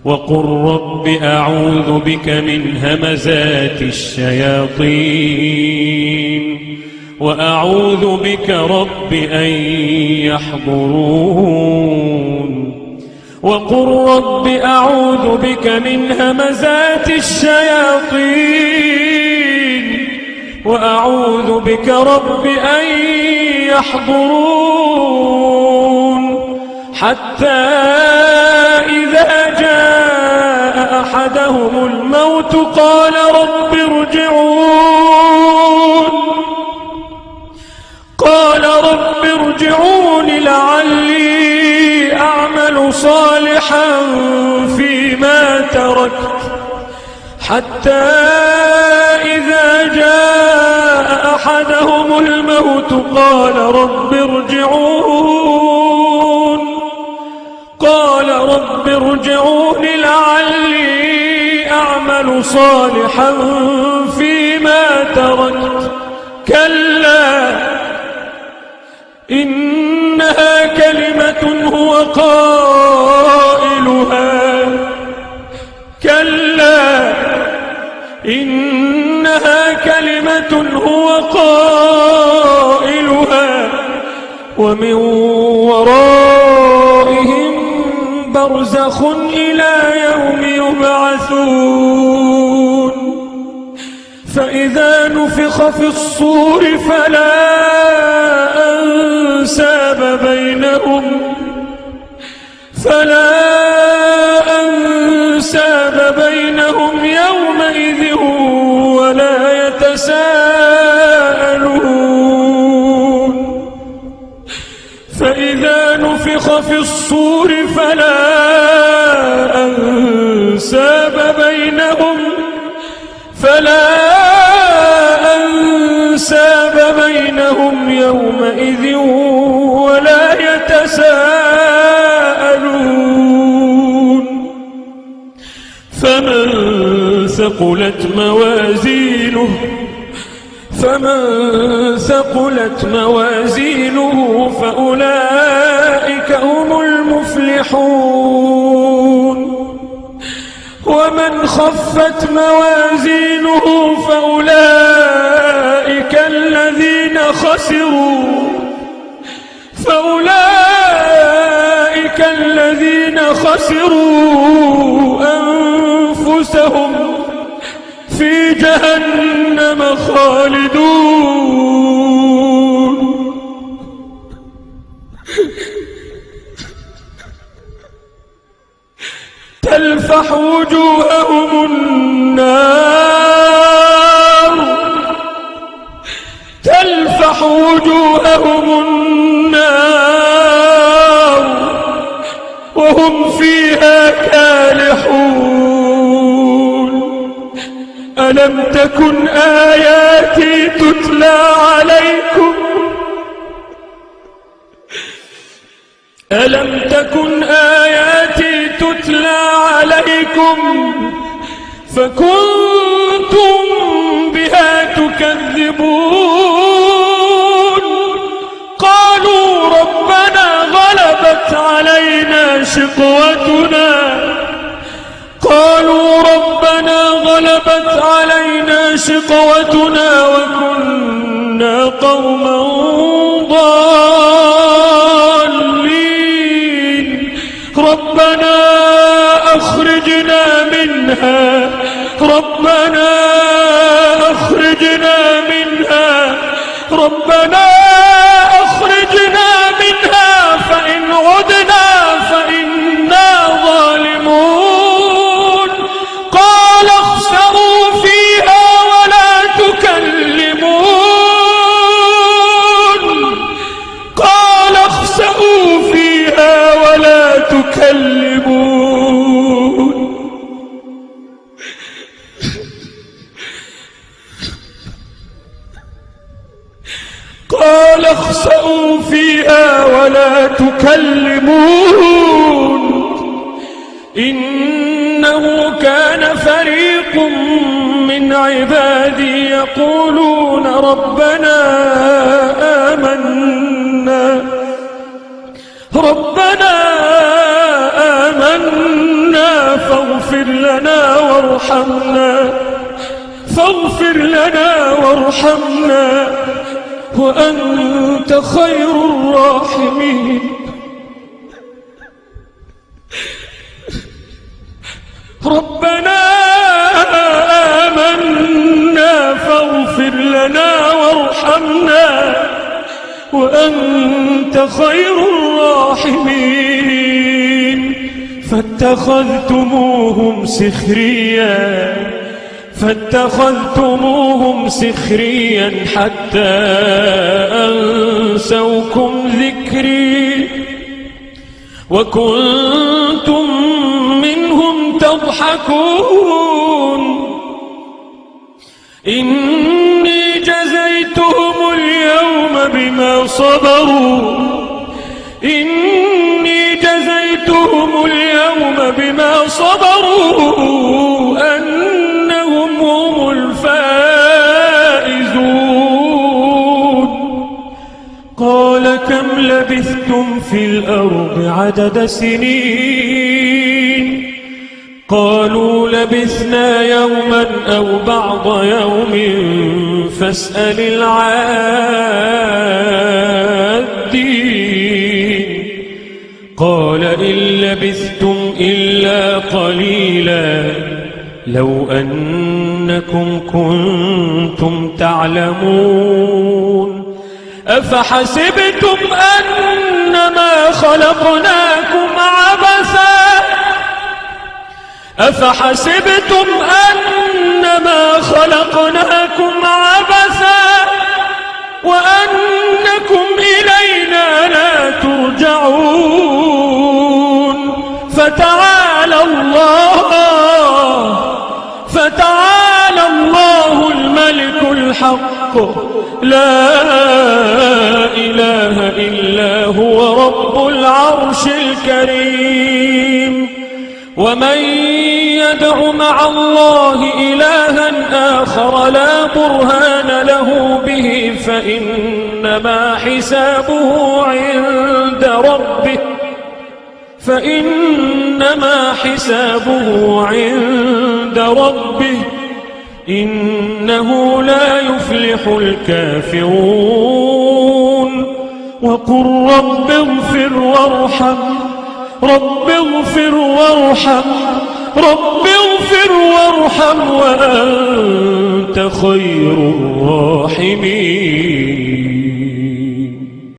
وقل رب أعوذ بك من همزات الشياطين وأعوذ بك رب أن يحضرون وقل رب أعوذ بك من همزات الشياطين وأعوذ بك رب أن يحضرون حتى إذا جاء أحدهم الموت قال رب ارجعون لعلي أعمل صالحا فيما تركت حتى إذا جاء أحدهم الموت قال رب ارجعون لعلي أعمل صالحا فيما تركت كلا إنها كلمة هو قائلها كلا إنها كلمة هو قائلها ومن ورائهم برزخ إلى يوم يبعثون فإذا نفخ في الصور فلا أنساب بينهم يومئذ ولا يتساءلون فإذا نفخ في الصور فلا أنساب بينهم يومئذ ولا يتساءلون فمن ثقلت موازينه فأولئك هم المفلحون ومن خفت موازينه فأولئك الذين خسروا أنفسهم في جهنم خالدون تلفح وجوههم النار وهم فيها كالحون ألم تكن آياتي تتلى عليكم فكنتم بها تكذبون قالوا ربنا غلبت علينا شقوتنا وكنا قوما ضالين ربنا أخرجنا منها فإن عدنا فإنا ظالمون قال اخسئوا فيها ولا تكلمون قال اخسئوا فيها ولا تكلمون إنه كان فريق من عبادي يقولون ربنا آمنا وارحمنا فاغفر لنا وارحمنا وأنت خير الراحمين. ربنا آمنا فاغفر لنا وارحمنا وأنت خير الراحمين. فاتخذتموهم سخريا حتى أنسوكم ذكري وكنتم منهم تضحكون. إني جزيتهم اليوم بما صبروا أنهم هم الفائزون. قال كم لبثتم في الأرض عدد سنين؟ قالوا لبثنا يوما أو بعض يوم فاسأل العادين. قال إن لبثتم إلا قليلا لو أنكم كنتم تعلمون. أفحسبتم أنما خلقناكم عبثا وأنكم إلينا لا ترجعون. فتعالى الله الملك الحق لا إله إلا هو رب العرش الكريم. ومن يدع مع الله إلها آخر لا برهان له به فإنما حسابه عند ربه إنه لا يفلح الكافرون. وقل رب اغفر وارحم وأنت خير الراحمين.